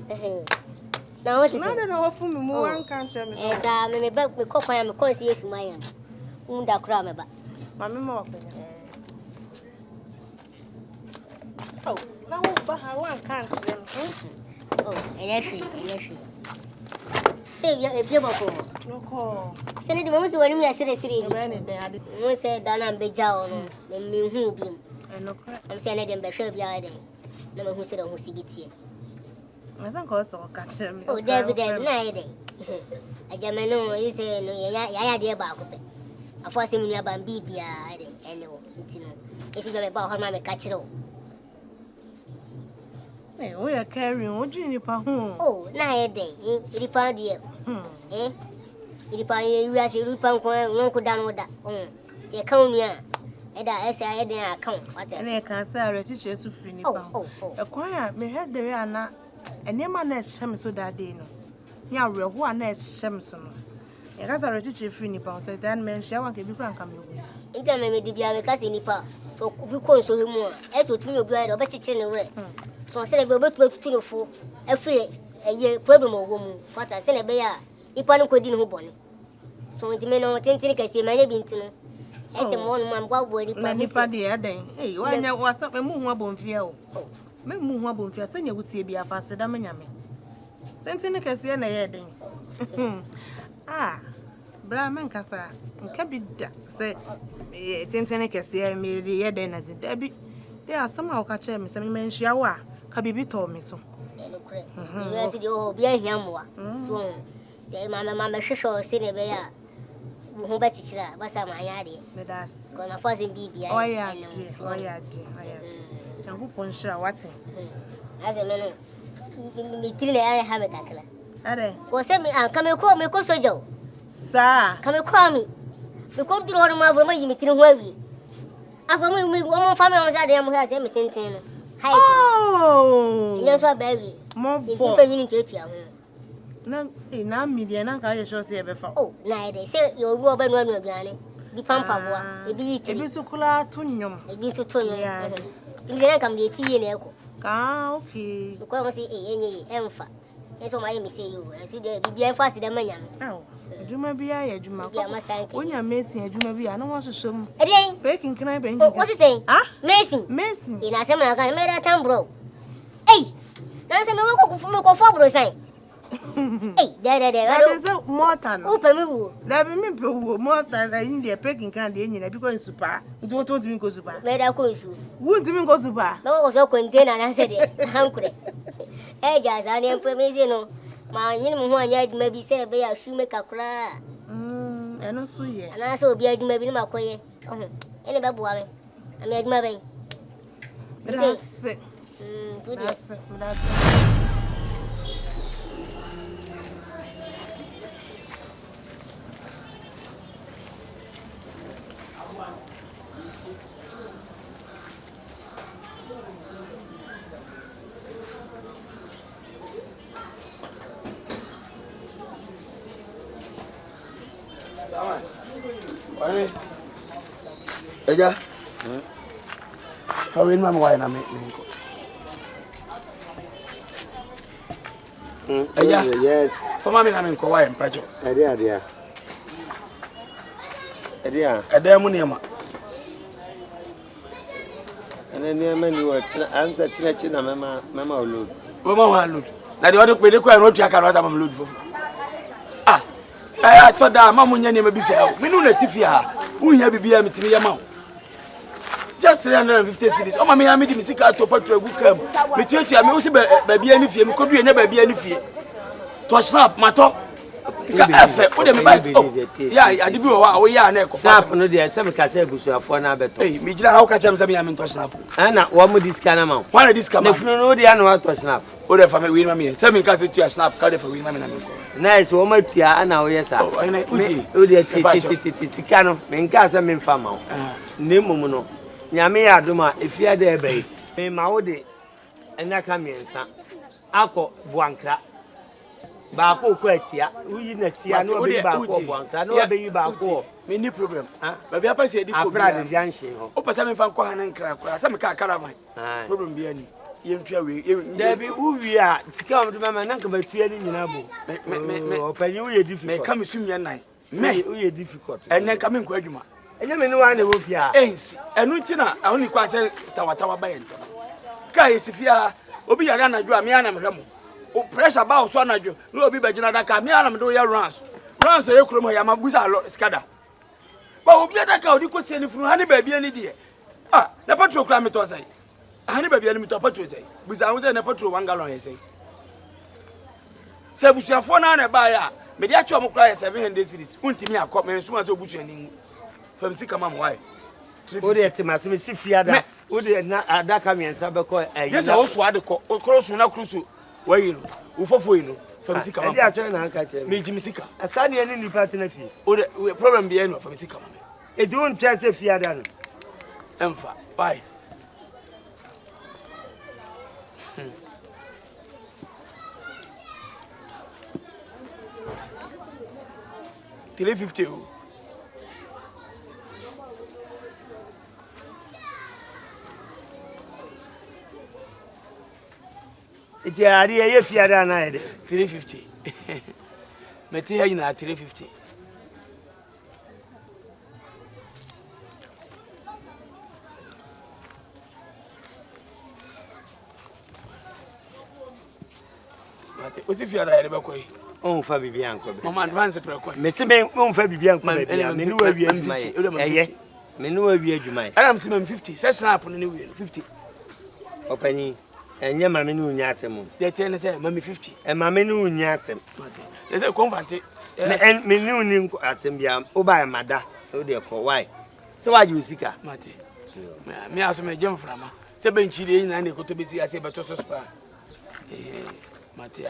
Now what is I don't know for me more one country. Me back me cook I am calling yes to my unda crame ba. Mammy more. Oh, now one country. Oh, and yes. Say if you go. No call. Send the moment when we are sitting city. We say Dana be jaw no, me who be. I'm saying them be sure be I day. No who said who see it. I think also catch him. Oh, David, night. I get me no, he say no, ya dear back. I force him near Bambibia, and no, it's about how my catch it all. We are carrying what you need. Oh, night day, it found you. Eh? It found you as you pound uncle down with that. They count me. And I say I didn't account. What I can't say a teacher to free. Oh, a quiet may have the Rihanna. And your man is Shem so that day. No, yeah, real one is Shemson. And as a teacher free nipple said, that man shall be frank coming away. In time, I may be a cousin nipple. So we call so more. As to me, blood or better chin away. So I said, we'll both to the fool. A free a year problem or woman. What I said, a bear. If I don't go in who bonnet. So the men on 10 tickets, you may have been to know. As a one man, what would it be for the other day? Hey, why now was up a moon won't fear? Me mu ho abonfia sanya wutie bia fa seda manyame tentene kase na ye den bra men kasa nka bi da se tentene kase me ye den na zida bi de asama wo ka che me se me menhia wa ka bibi to me so you see the ho bia hiamwa so de mama hwehwe se ne be ya ho ba chichira ba sa manya de me das ko na fa se bibia oya who puncher what? As a man, me three I have it. Are was send me and come and call me, Cosojo. Sir, come and call me. Because you don't know my meeting where we. After me, one family was at them who has everything. Oh, yes, baby. More for to you. No, in our media, and I shall say before. Oh, now they say you'll go over one of Yanni. Be pampa, a bit so cool, tunium, a bit so tunium. You can come to tea and echo. Ah, okay. You come see any empha. Yes, my me say you, and should be fast than my. Oh, do my be I, do my sank. When you're missing, do my be, I don't want to show. A day, baking can I bring? What's it saying? Ah, Mason. In a summer, I made a town bro. Hey, that's a milk of Fabro sign. Hey, there is a mortar. Open me. Let me mortar in the packing candy in because super. Don't want me go super. Made a course. Wouldn't even go super. No, was a container and I said it. Hungry. Hey, guys, I didn't put me, you know. My minimum 1 year maybe say a bear shoemaker cry. And also, yeah. And I saw a beard maybe my quay. Any baby, I made my way. That's it. That's it. Eja. How in my wine I make me. Eja. Yes. For mommy I mean Kawai and Pacho. Edia. Edia Muniama. And then the man you were answer China Mama load. Mama load. Now the other way they quite road I'm load for. I thought that Mamma Yana be said, we know that if you are, who have be a meeting amount. Just 350 cities. Oh, mammy, I made him sick out to Patra who come. But you are also baby any fear, could you never be any fear? Touch up, my top. Yeah, I did go away. Snap, no, dear, some Casabush for another. Hey, Mijla, how catch them? I'm in touch up. And what would this kind of amount? Why this come? If you know the animal to snap. Or if I may win me, some cats to a snap, cut for women. Nice woman, Tia, and now, yes, I know. Oh, dear, Ticano, Mencasa, Menfamo. Nemono. Yamia Duma, if you are there, babe. May Maudi and Nakamian, son. Alco Buancra. Bako kwetia uyi na tia no be bako bwanka no be yi bako me ni problem ba bia pa se di ko bia de janhye ho o pesa me fa nkọ hanan kra kra sa me ka kara man problem bia ni yɛntwa we Dabi uwi a sika o mama na nka batua ni nyina bo me opani wo ye difficult me ka me sumye nan me wo ye difficult ene ka me nkɔ adwuma enye me ni wa na wo fia ensi enu ntina ahoni kwa sɛ tawatawa ba yɛntɛ ka yesifia obi yare anadwo a me ana mehwɛ mo o pressure ba o so anadwo na obi bagina da ka me ana me do yɛ runs ye kuro ya mabuza skada ba obi adaka odi ko se ni funu ha ne ba bia ni de ah na petrol kra me to sai ha ne ba bia ni me to petrol sai buza ho se na petrol 1 gallon ye sai se busuafo na na ba ya me dia cho mo kra ye 700 series untimi akọ me nso ma se obusu ani fam sika ma mo wai o de etima se me si fiada o de na adaka me nsa be ko yes o so ade ko kro so na kruso wayi no ufofo yi no fam sika ma e dia so na aka che me jimi sika asani ani ni partner fi o de problem bi e no fam sika ma e di un twa se fiada no emfa bye 350 iti ari ye fiada na ede 350 meti ya ina 350 mate osi fiada ya be koyi on fa bibi anko be mama advance pre koyi me se me on fa bibi anko be bia me ni wa wi adwuma ye me ni wa wi adwuma ye ana msi 50 se snap no ni wi 50 opani enye mame ni unya asem de tene se mami 50 e mame ni unya asem de se konfante me ni uni asem bia o ba mada o de ko why se waje usika mate me aso me gem frama se benchi de nyina na ekoto besi ase beto so spa mate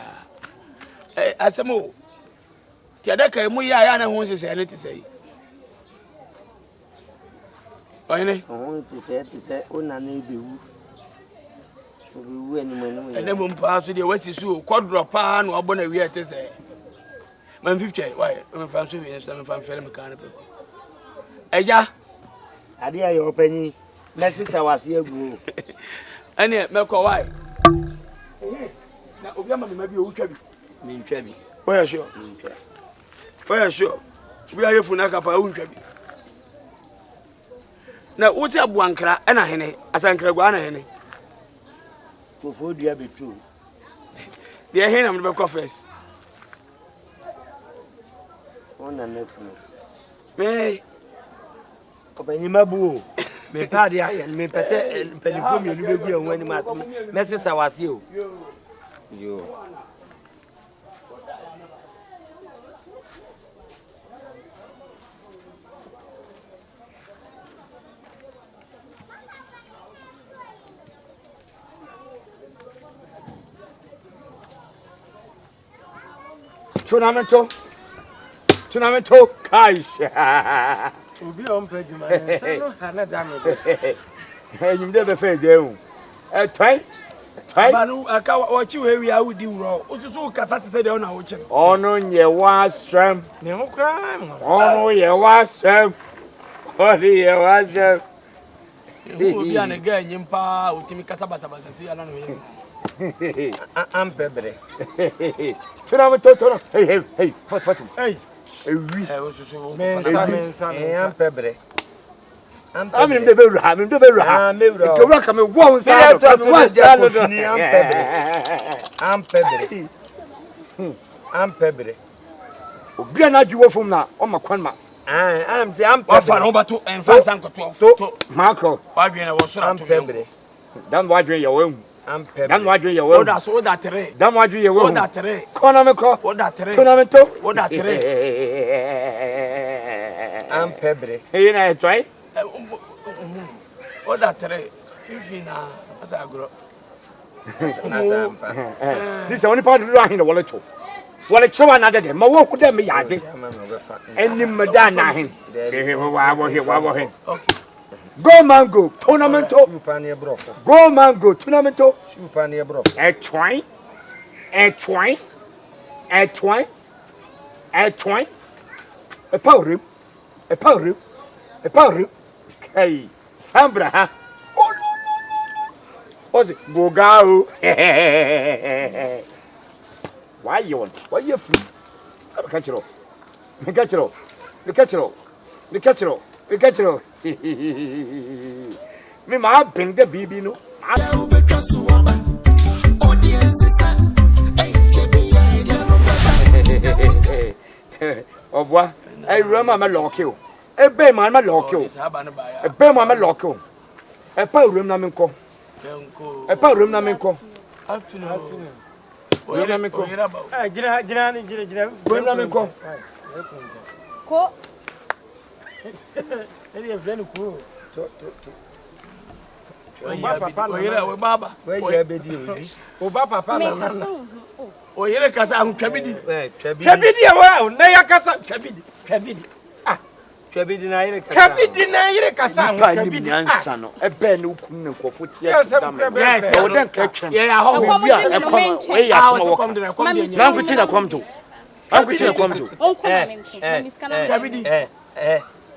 asemo ti adaka mu ya na ho hyehyɛ ne ti sei oyene o ti se ona na ebewu obewu eni ene mo mpa so de wasi so kodro pa na obo na wi te sei man 50 why me fan so wi so me fan fere me kan pe eja ade ayo opani na sisa wase agu ene me ko why na obi ama me ma bi o twa bi me ntwa bi oya sure we are here na kapa o ntwa bi na wuti abuankra ena hene asankra gwa na hene fofo dua betu de hene am be ko first ona nefu me opani mabu me pa de aye me pese pelifo mi lu begu enwa ni ma me sisa wase o yo Tunamento kai. Obi on pejuma se no hana da me Eh nyimde be fe je hu. Twan. Ba no aka ochi we wi awudi wuro. Osusu kasa te se de ona wo chi. Ono nye wasem. Ne ho kra. Ono ye wasem. Ori ye wasem. Obi an ga nyimpa otimi kasa basa si ana no ye. Am pebre. Tunamento. Hey. What. Hey. Ewi. Osusu. Mensa. Am pebre. I'm in the bedroom. I'm in the bedroom. To work, I'm a woman. I'm pebre. Obiana juwo fum na o makwanma. I'm say I'm pebre. Ofa no bato en fansa nkoto. To Marco. Wadwen wo so I'm pebre. Dan wadwen ye wo. I'm pebre. Dan wadwen ye wo. O da tere. Dan wadwen ye wo. O da tere. Kono me ko. O da tere. Tournamento. O da tere. I'm pebre. Hey na try. O da tere. Fifi na asa agro. This only part of the line the wallet. Wallet show another day. Ma wo ku dem ya de. Eni meda na hin. Wa hin. Go mango tournamento. Go mango tournamento. A twine. A powder. Hey, Sambra. Ose bogao. Why you free? Catch it. Me ma bring the baby no. Obwa, I remember my lock you. A bay man, my lock you. A bay man, my lock you. A power room naminko. A power room naminko. Afternoon. Room naminko. Room naminko. Ko. Ele é vendo cu. O baba. Where you be di? O baba papa na. O yele kasa hu twabidi. Twabidi wa, na ya kasa twabidi. Ah. Twabidi na yele kasa. Twabidi na yele kasa hu twabidi. Ansa no. E be ne ukun ne nkofo tie dam. Yeah, o den ka twem. Yeah, ho ho bia e kom. We ya so wo. Na nkuti na kom to. Ankuti na kom to. Twabidi.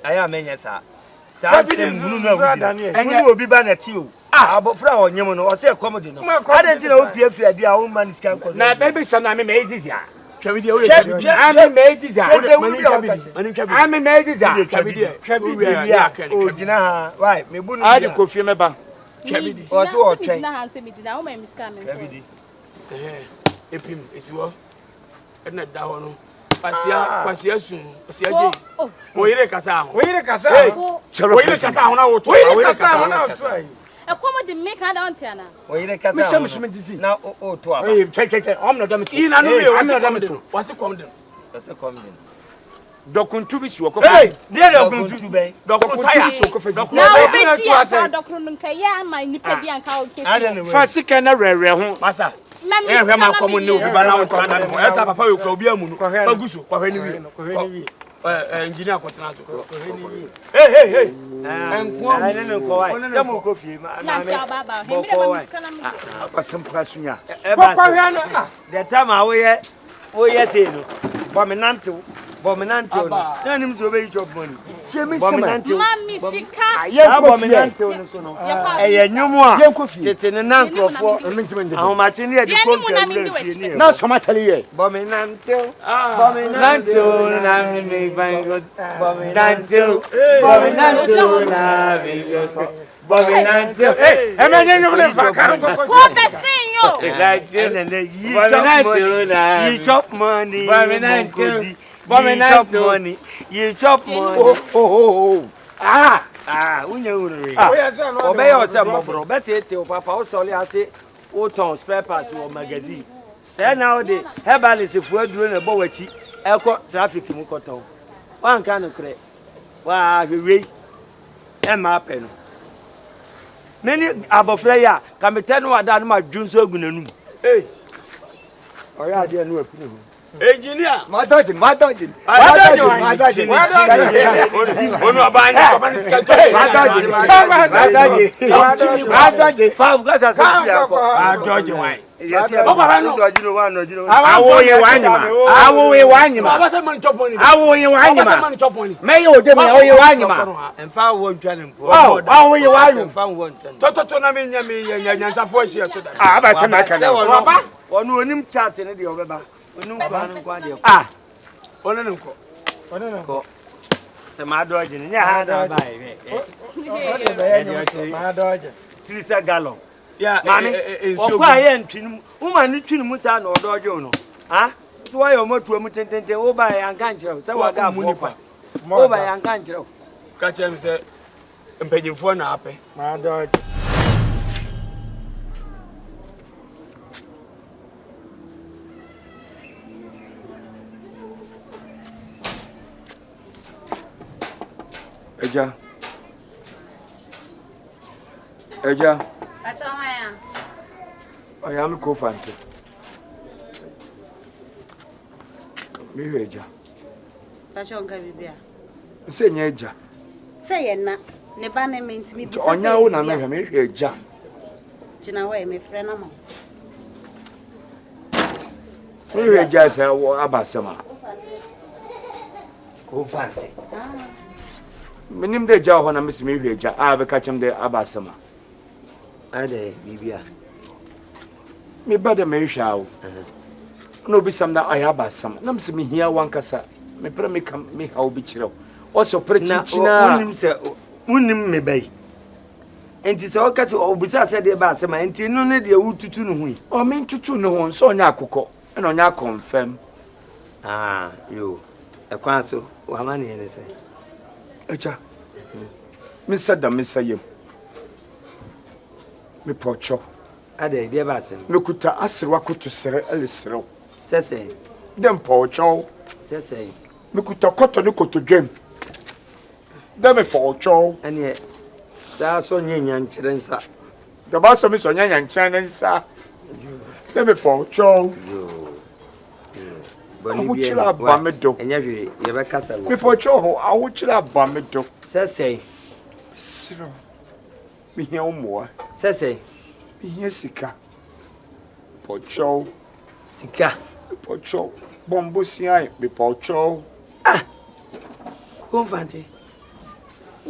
Aya menya sa. Sa sem hunu na wu. Hunu obi ba na ti o. Abofra onyem no o se komodi no. Ade ti na opie fiade a wo man sika nko. Na baby son na me mezizia. Twabidi o ye. Ami mezizia. Ami mezizia. Twabidi o gina ha. Why? Me bu no. Ade kofie meba. Twabidi. O se o twen. Na han se me dina wo ma miska me. Twabidi. Epim esiwo. Ena da ho no. Kwasia sun. Kwasia je. O yire kasa ho. O yire kasa ho. O yire kasa ho na wo to. O yire kasa ho na wo to ai. E komo de make ha down tiana. O yire kasa. Me shame shame disi. Na o to aba. Che. Am na dam. Ina no me wasi kom de. Wasi kom de. Wasi kom de. Dokuntu bi si wo ko. Hey, dey dokuntu ben. Dokuntu bi si wo ko fa. Na obi ti asa dokuntu nka ya ma nipa bi anka o ke. Fa sika na rere ho. Masa. Ehwe ma kom ne obi ba na wo kwa na mo. Esa papa we kwa obi amu no. Fa guso kwa hwe ni wi. Engineer kwotena to. Hey. Enko. Ai ne nko wai. Se mo ko fie ma na me. Baba, he me de ba miska na me. Akwasem prasunya. Kwa hwe no. The time a wo ye say no. Bominante no. Na nim so be chop money. Bominante. Mami sika. Ya bominante no so no. E nyumu a. Tete ne na nkrofo. Ahomache ne de ko Na so ma tell you. Bominante. Na me bango. Bominante na me Bominante. Hey, emenye nyum fa kan ko. Ko be sin yo. You chop money. Bominante. You chop money. Oh. Unya uri. Obey yourself, bro. Better o papa o soli ase o ton spare parts o magazine. Say now the herbalist fu aduro na bo wachi eko traffic mu koton. Wan kan no kre. Wa hwehwe. E ma pe no. Many abofra ya ka mete no wada no ma dwunso agunanum. Hey. Oya ade no apu no. Engineer. Madojin. Onu abanya ko ban sika to. Madojin. Five guys are Madojin why? Yes, no. Awo ye wanyima. Baba say man chop money. Awo ye wanyima. Baba say man chop money. Me yo de me awo ye wanyima. Emfa wo ntwane nko. Awo ye wanyu. Emfa wo ntwane. To na me nya nyansafo ahia to da. Aba se ma kana. Baba, onu onim chat ne de obeba. Onu kwa de. Onu nko. Ko. Se ma doje ne nya ha na bai. Ma doje. 3 gallon. Yeah, mami, okwa ye ntwinum. Uma ni twinum sa na odojo no. So ayo motu mu tentente wo ba ya nka nkyerɛ. Se wa ga fo pa. Wo ba ya nka nkyerɛ. Ka kyerɛ me se mpanyimfo na apɛ. Ma doje. Eja. Achawaya. I am co-founder. Me Eja. Achonga bibia. Say Eja. Say na ne ba ne mentimi bisa. Onya wo na me Eja. Jina we me frɛ na mo. Me Eja say wo abasema. Co-founder. Minim de Eja ho na me Eja. Be catch him de abasema. Ade bibia. Me bada me hwa no be some na ayaba some na me se me hia wankasa me pre me kam me ha obi kire also pre chichina unim se unim me bai enti se okati obisa se de ba se ma enti no ne de wututu no hui o me tutu no ho so onya akokọ na onya confirm yo ekwan so wa ma ne se echa me sada me sayem me pocho ade de ba se me kuta asirwa kutu sere elesere sese dem pocho sese me kuta koto ne koto dwem dem pocho ane sa so nyanya nkyere nsa da ba so me so nyanya nkyere nsa dem pocho awuchira bamedo enyahwe ye be kasa wo me pocho ho awuchira bamedo sese siro me hia omoa sese me sika pocho sika pocho bombo siai me pocho konfante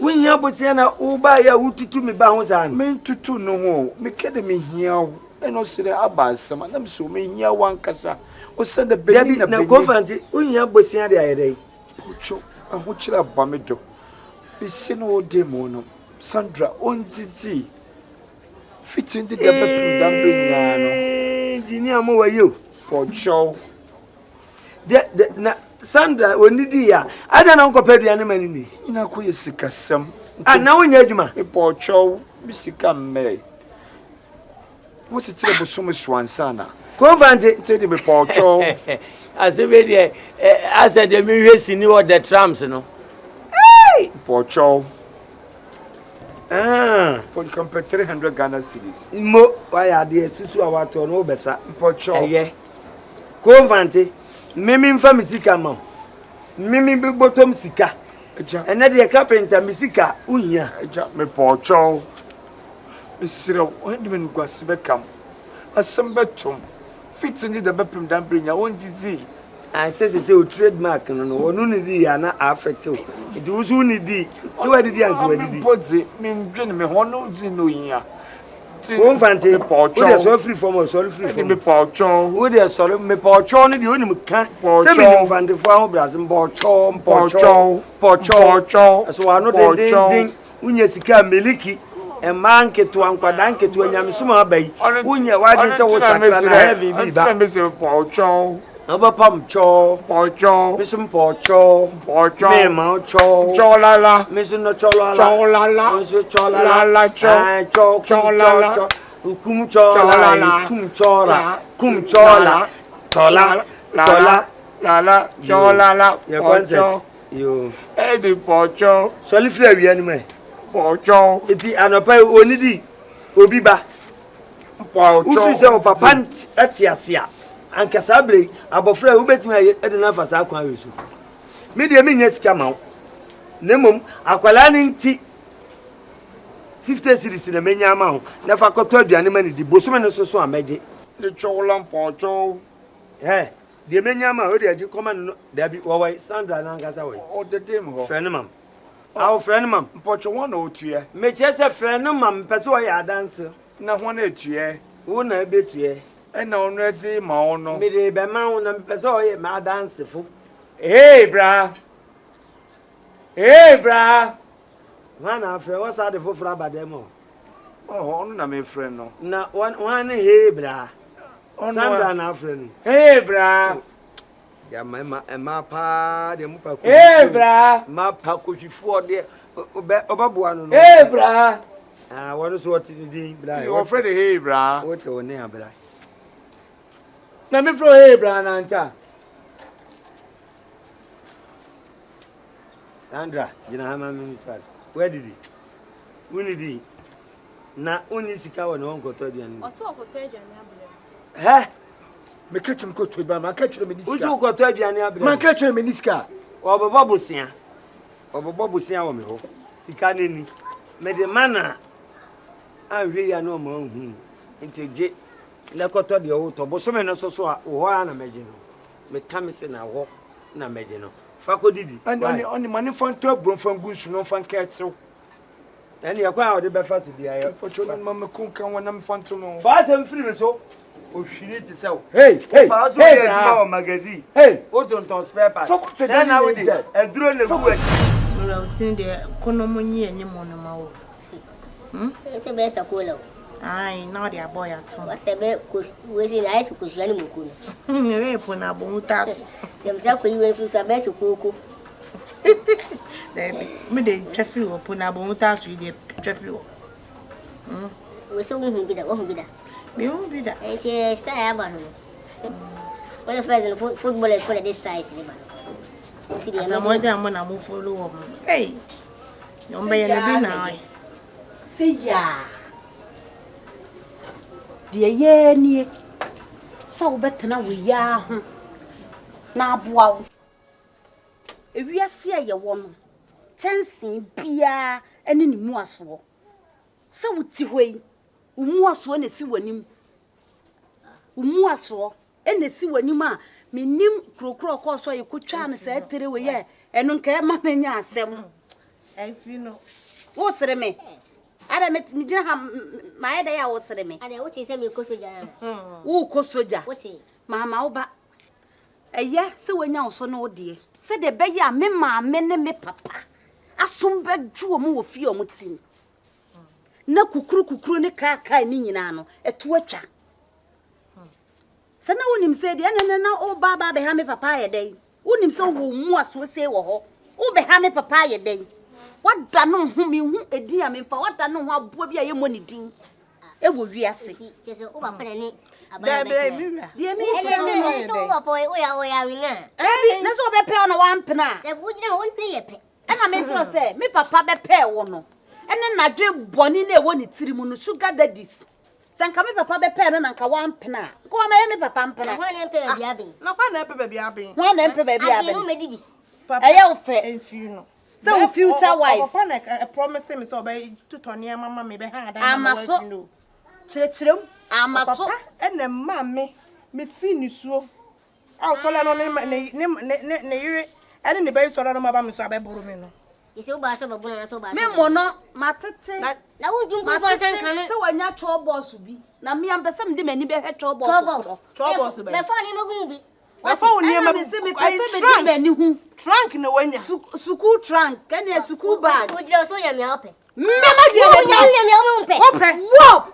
winya bosia na uba ya wututu me ba ho san me tutu no ho me kede me hia o eno sire abasama na me so me hia wankasa o se de beni na beni konfante winya bosia de ayedai pocho ahukira bamedo bisi no de mo no Sandra onzizi fitin de bepum dambe nyano engineer mo wayo pocho de na Sandra onidi ya ada na nkopaduane mani ni ina ko yesikasam na wonya adwuma e pocho bisika me wo titire bosom swansana konfante tedi me pocho asebe de asa de me hwesi ni o the trams no pocho for the compare 300 Ghana cedis mo waya de susu awato no besa pocho eye konfante mimi mfa misika ma mimi bi bottom sika eja ene de CAPENTA misika uhia eja me pocho misira wende men gwasebe kam asembetum fitin de bepum dambe nya won dizi I say o trademark no onu ni di ya na affect o it was uni di so we di agwe di body me ndwene me hono di no yin konfante pocho we dey so free from us so free from me pocho we dey so me pocho ni di onim ka say me konfante fo ahụ brazil pocho so anu de unye sika meliki e man ketu ankwada nketu anyamsuma abai unye waje se wo sakra na heavy bi ba pocho Obapam cho, pocho, Missum pocho, me mau cho, cholala, Missum no cholala, cholala, cholala, cho, kum chola, tum chola, kum chola, chola, lala, cholala, pocho, you, Eddie pocho, solifre wianime, pocho, iti anopa onidi, obiba, pocho, ufi se o papa atiasia. Anka sabre abofra ubetimi ede na fasa akwa yesu me de me nya sika mawo nemom akwala ni nti 50 series na menya ma ho na fa koto aduane mani di bosume no so ameje le cholam pocho de menya ma o de agi koma no da bi wo wai Sandra na ngasa wai o de dem ho friend mam aw friend mam pocho wona otue me chese friend mam pese o ya dance na wona etue wo na betue ena onu ezi ma ono me de be ma ho na pese o ye ma dance fo hey bra Mana friend what's that for abademo oh onu na me friend no na one hey bra Sandra na friend hey bra ya ma pa de mu pa ko hey bra ma pa ko hwifo de obaboa no hey bra wonu so what di bra you afraid hey bra what o ne abra na me fro hey bra na nta Sandra jina hama mi fat where did he uni di na uni sika wona won ko to duan oso ko to aduane abule me ketchum ko to ba ma ketchum me diska usu ko to aduane abule ma ketchum me diska obobo bosia wo me ho sika neni me de mana ahwe ya no ma hu nteje na koto de o to bosome no so a wo ha na meje no me kamese na wo na meje no fa ko didi ani mani fan to abron fan gunsu no fan ketsew Any acquire the best to be a fortune, Mamma Cook, and one I'm fun to know. Fast and free so. Oh, she needs to sell. Hey, magazine. Hey, what's on spare parts? Then I would a drone the wood. Well, it's in the Konomoni and Yamonama. It's a best of cool. Aye, now they are boy at home. What's a bit was in ice because you You're a puna bonta. Themselves, you went through some best of cocoa. Me de traffic or puna bonta to the traffic. We saw him be that one be that. We won't be that. It's a style about him. When the first football is for this size. I'm more than when I move for the woman. Hey, you're being a now. Say ya. Dear ye near. So better now we ya. Now, wow. If we are see your woman, chancing beer and any more so. So would you wait? More so and see when him. More so and see when you ma. Me nim crow so you could try and say 3 way, and don't care my Asɛm. I feel no. What's the me? I met me my day I was the me. And what is a cosoja? Oh, cosoja. What's it? Mamma, Oba. A year, so when you so no dear. Said the beggar, me ma, me papa. A some bed drew a move for your mutin. No cuckoo ne car ninano, a twitcher. Sana unim said, "Yana oh baba behame papaya day." Unim so more so say oh behame papaya day. What done on whom you a dear me for what done on how bobby a money ding? It would be a sick. Just over penny. Dear me, so boy, we are ringing. Let's go be pay on 1 penny. That would not pay a pay. And I meant to say, me papa be pay one. And then I dream bonnie one it 3 moon sugar daddies. Sanka me papa be pay no nka 1 penny. Go ma me papa penny. One empire be abin. No one baby abin. One empire be abin. No medibi. Papa ayo fe and funeral. So future wife. A promise me so by 2 ton near mamma me be had. I'm so chirchim. I'm so and the mammy me see you so. I'll follow on him and in the base or my mammy so I borrow. It's so bad of a bonnet so bad. me mono matete. Now would you go for some so when your trouble should be. Now me am person de many be trouble. Trouble. My phone in a My phone near me see me person trunk in the way suku trunk can you suku bag. would you so yummy open? Mama Open. Whoa!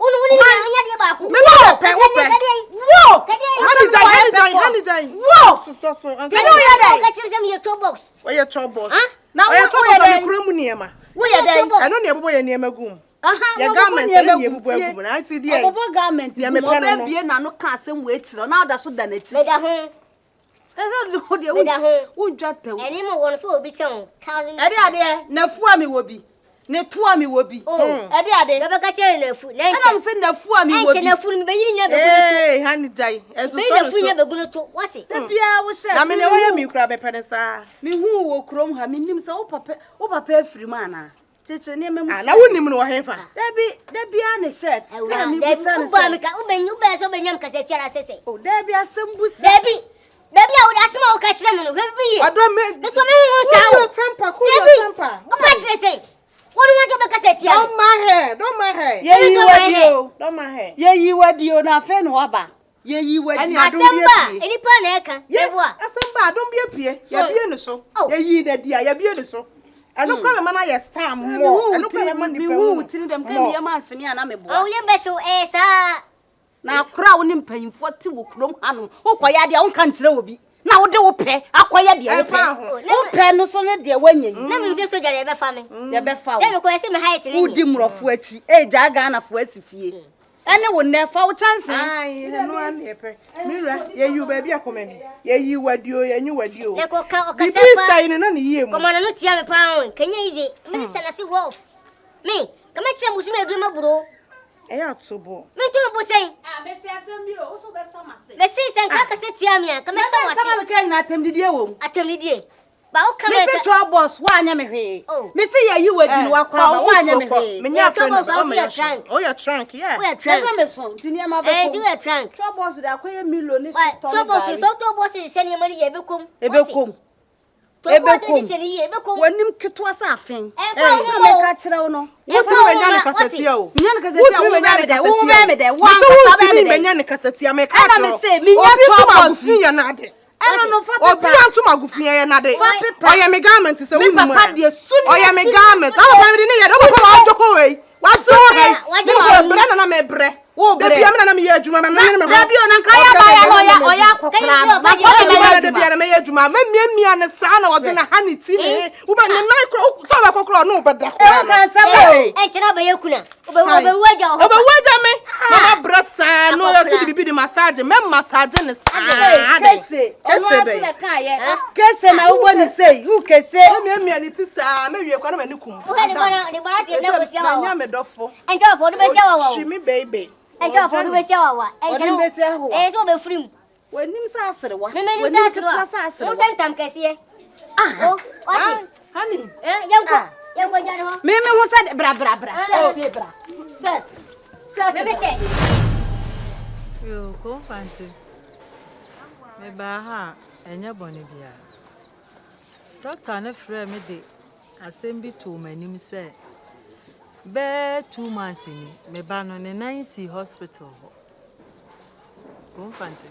Where trouble? Now I don't near near my goom. Your garment, I see the garment. You may be no casting weight, so now that's what done it. Who jot any more one so be shown. Cousin, no for me will be. Ne toa mi wo bi. Ade. Baba ka chere na fu. Na am se na fu ami wo bi. Na fu mi be yin nya be gulo to. Eh, hani dai. E so so. Be na fu nya be gulo to. What? Da bia wo she. Na me ne wo mi kura be pede sa. Mi hu wo krom ha mi nim se wo papa afiri ma na. Cheche ne memu. Na wo nim no wo hefa. Da bia ne shirt. Tell me bi san. Uba mi ka ubenyu be so benyam ka se tiara sese. Oh, da bia sembusa. Baby, I would ask my catch them no. Baby. I don't make. No to me won sa. Temper, cool your temper. What say? What do you want to make us say? Don't my hair. Yeah, you wadio. Don't my hair. Yeah, you wadio na fen waba. Yeah, you wadio. Asamba, any pan yes, Asamba, don't be a peer. You be in so. Yeah, you the dear, you be in so. I don't know, man, I stand more. I don't know, man, who tell them come here, man, me and I'm a boy. Oh, you be so, sir. Now, crown him paying 40 will anu. Oh, quiet your own country will be. Now, do pay. Acquire the open. No sooner, dear, when you never just so get a family. The befa. Then request him height. Who dim of which a jagana of West Fee. Anyone never chance. I no one here. Mira, yeah, you baby are coming. Yeah, you were due, and you were due. Let go count. Be saying another year. Come on, not have a pound. Can you easy? Minister, I see Rolf. Me, come at you, Musim, a dream of bro. I ought to bo. Me too, say. Also, that's some. Let's see, and Kaka said, Tiamia, come at some attend the dear. Attend the day. But come Mr. Troubles, one yammy. Oh, Missy, you were in walk one yammy. Many troubles on your trunk. Oh, your trunk, yeah. We are trunk. I do a trunk. Troubles that acquire million. Troubles, so troubles is sending money, a become. Wanim ketwa sa afen. E ka kire no. Wotiri wenya ne kasatia o. Nya ne kasatia wo me de. Wo me de. Wa wotiri wenya ne kasatia me ka kire. Ana me say me nya trouble fi ya na de. Ana no fa paper. Obi antum agufia ya na de. Oya me garment se wo mu. Papa de sunu. Oya me garment. Aba pa me de ne ya. Obo pa wa joko we. Wa so he. Ni wo bre na me bre. Wo bre. Bia me na me ya adwuma me me. Bia na nka ya ba ya no oya kokra no. Ma ko bia na me ya adwuma. Me mia ne sa na wo de na hani ti ne. Wo ba ne nai kro so ba kokro no be da kro. Ka sabo. Kira ba yakuna. Obe waja ho. Obe waja me. Mama brasa no yo ti bibi di massage. Me massage ne sa. Kese. Ono aso na ka ye. Kese na wo ni sei. Hu kese. Me mia ni ti sa. Me wie kwa na mani kum. Wo de bara si na go sia wa. Nya me dofo. Enjo fo do be sia wa. Shimi baby. Enjo fo do be sia wa. Enjo. So be free. Wanim sa asrewa. Wanim sa asrewa. Wo sentam kese. Oh, what? Honey. Yanko jare ho. Me ho sa bra. Set. Me be say. Yo, ko fanti. Me ba ha, enya boni bia. Doctor na frɛ me de asɛm bi to manim sɛ be 2 months ni me ba no ne Nancy hospital ho. Ko fanti.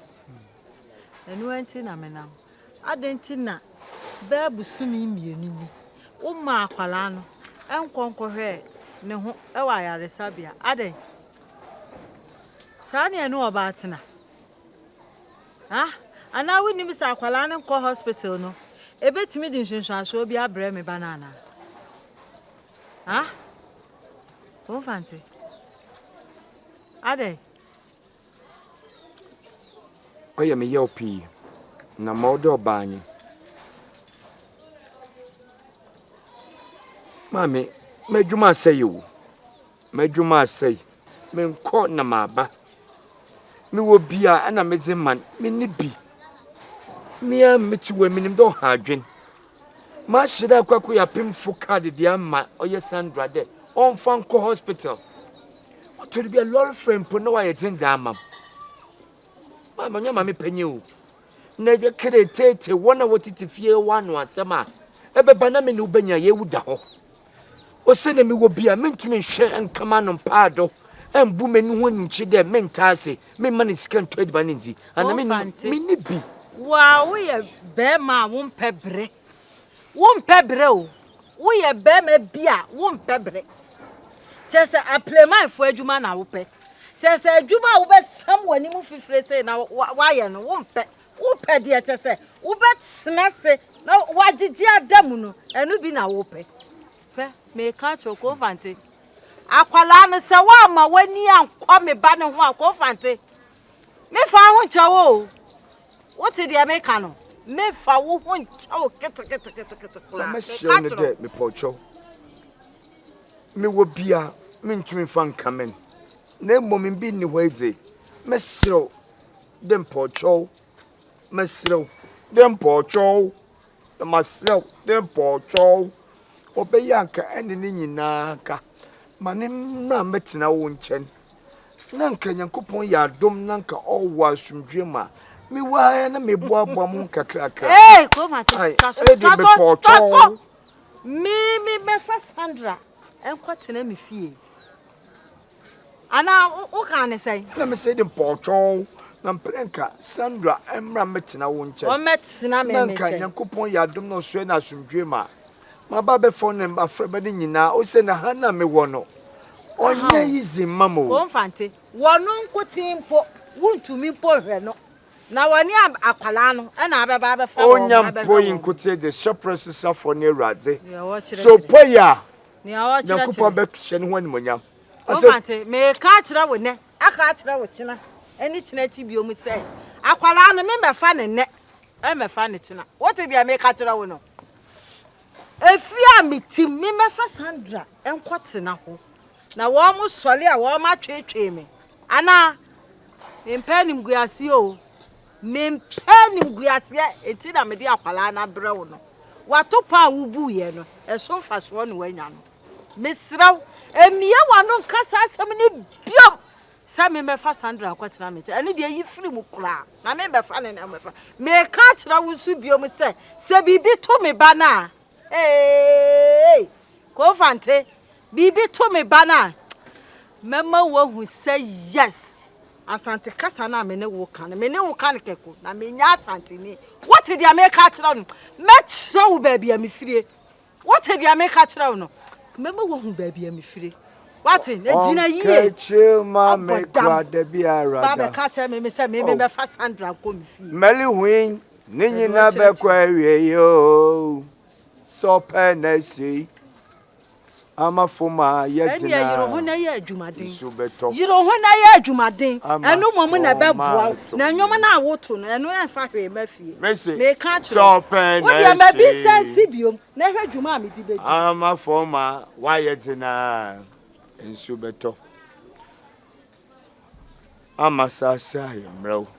Enu anti na menam. Adenti na be busumi mienu ni. Wo ma akwala no enkonkohwe ne ho e wa yare sabia. Aden. Sani enu oba atena. Ana we ni bisa akwala ne ko hospital no. Ebetimi di nhwehwaso obi abrɛ me banana. Wo fanti. Ade. Oya me yopi na modo banyi. Mami, medjuma say you. Medjuma say. Men ko na maba. Me wo bia ana medze man, me ni bi. Me a metuwe minim do hadwen. Ma shida kwako ya pimfo card dia ma oye Sandra de. On fanko hospital. To be a lot of friend po no wa yetinja amam. Mama nya mami panyi o. Na je kire tete wona wotiti fie wanu asema. Ebe bana me no banya ye wuda ho. O se na me wo bia mentumi hwe enkama no paado. Embu menu ho nchi de mentase me mani scan trade baninzi ana me ni bi wa wo ye be ma wo mpebre o wo ye be ma bia wo mpebre chese apply my for adwuma na wo pe chese adwuma wo be sam wani mu fifire se na wa ye no wo pe de chese wo be snase na wa gigi adamu no enu bi na wo pe me ka choko fante akwala no se wa ma wani ankwa me ba ne ho akofante me fa ho nchawo wo te de me ka no me fa wo ho nchawo kete kula me sure ne de me pocho me wo bia me ntumi fa nkamen na emom bi ni ho eze me siro de pocho me siro de pocho de masiro de pocho obeyanka ene ni nyina ka manim na metina wo nchen nanka Nyankopon ya dom nanka owa asumdwe ma mi wa na me boabo mu kakrakra ko ma taso me fa Sandra enkotena me fie ana o kan ne sai na me say dem pocho na mprenka Sandra emra metina wo nchen o metina me nanka Nyankopon ya dom no so na asumdwe ma ba be phone number freba ni nyina o se na hana me wo no onye izi mamo ko mfante wono nkotin mpo wuntumi mpo hwe no na wani akwala no na abeba be fa onya mpo inkote the surprise for ne rade so poya ni awo kire Nyankopon be hye ne ho animonyam mfante me ka kire wo ne aka kire wo kina eni kina ti bi o mu se akwala no me mefa ne ne mefa ne kina what bia me ka kire wo no efia mitim mi mefa Sandra enkotena ho na wo mu sole a wo ma twetwe me ana mpenim guase o mpenim guase enti na me de akwala na bre wo no watopa wubu ye no eso faso no wanya no mesraw emie wano nkasa asem ne biom Say me fa Sandra kwatena me. Eno de yi firi mu kura. Na me fa ne na me fa. Me ka kira wo su biom se bibi to me ba na. Hey! Ko fante. Bibi to me ba na. Mema wo hu say yes. Asante kasa na me ne wo kan keko na me nya asante ni. What did you make kira no? Me kira wo ba bia me fire. What did you make kira no? Mema wo hu ba bia me fire. What in? Ejina yie. Kechima me kwa de biara. Baba ka kira me say me fa Sandra ko me fie. Meli huin ni nyina be kwa wie yo. So penesi. Ama foma yetina. Eni yiro ho na ye adwumaden. Yiro ho na ye adwumaden. Enu mom na be boa. Na nwom na awoto no enu en fa hwe mafie. Me ka kira. So penesi. Wo dia ma bi sense biom na hwe adwuma me di be. Ama foma wa yetina. Ensu beto. Ama sasa yemro.